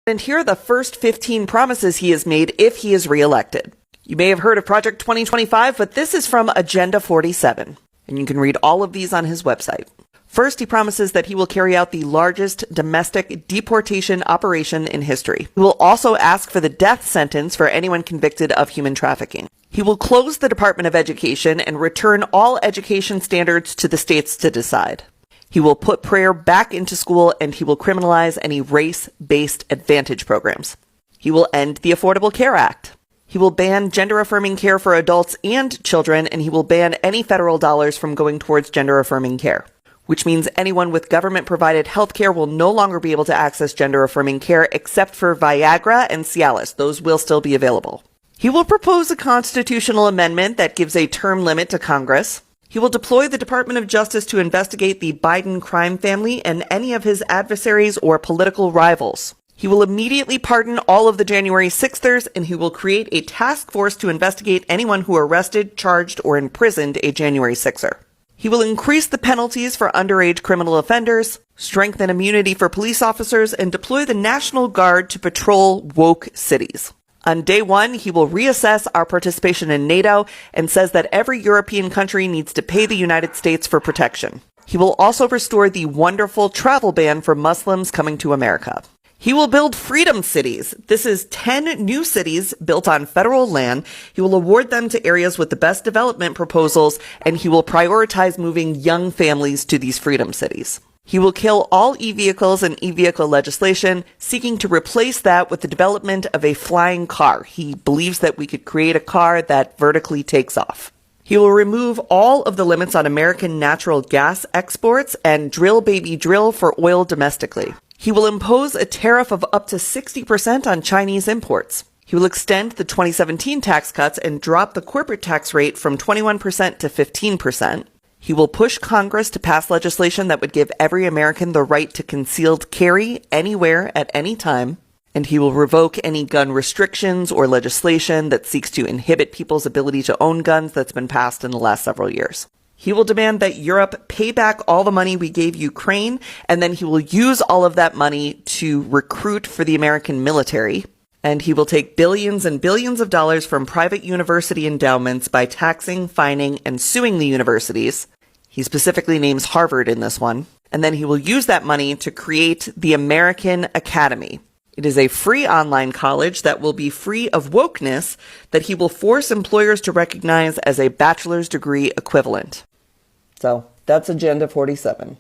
And here are the first 15 promises he has made if he is reelected. You may have heard of Project 2025, but this is from Agenda 47, and you can read all of these on his website. First, he promises that he will carry out the largest domestic deportation operation in history. He will also ask for the death sentence for anyone convicted of human trafficking. He will close the Department of Education and return all education standards to the states to decide. He will put prayer back into school, and he will criminalize any race-based advantage programs. He will end the Affordable Care Act. He will ban gender-affirming care for adults and children, and he will ban any federal dollars from going towards gender-affirming care, which means anyone with government-provided health care will no longer be able to access gender-affirming care except for Viagra and Cialis. Those will still be available. He will propose a constitutional amendment that gives a term limit to Congress. He will deploy the Department of Justice to investigate the Biden crime family and any of his adversaries or political rivals. He will immediately pardon all of the January 6thers, and he will create a task force to investigate anyone who arrested, charged, or imprisoned a January 6er. He will increase the penalties for underage criminal offenders, strengthen immunity for police officers, and deploy the National Guard to patrol woke cities. On day one, he will reassess our participation in NATO and says that every European country needs to pay the United States for protection. He will also restore the wonderful travel ban for Muslims coming to America. He will build freedom cities. This is 10 new cities built on federal land. He will award them to areas with the best development proposals, and he will prioritize moving young families to these freedom cities. He will kill all e-vehicles and e-vehicle legislation, seeking to replace that with the development of a flying car. He believes that we could create a car that vertically takes off. He will remove all of the limits on American natural gas exports and drill baby drill for oil domestically. He will impose a tariff of up to 60% on Chinese imports. He will extend the 2017 tax cuts and drop the corporate tax rate from 21% to 15%. He will push Congress to pass legislation that would give every American the right to concealed carry anywhere at any time. And he will revoke any gun restrictions or legislation that seeks to inhibit people's ability to own guns that's been passed in the last several years. He will demand that Europe pay back all the money we gave Ukraine, and then he will use all of that money to recruit for the American military. And he will take billions and billions of dollars from private university endowments by taxing, fining, and suing the universities. He specifically names Harvard in this one. And then he will use that money to create the American Academy. It is a free online college that will be free of wokeness that he will force employers to recognize as a bachelor's degree equivalent. So that's Agenda 47.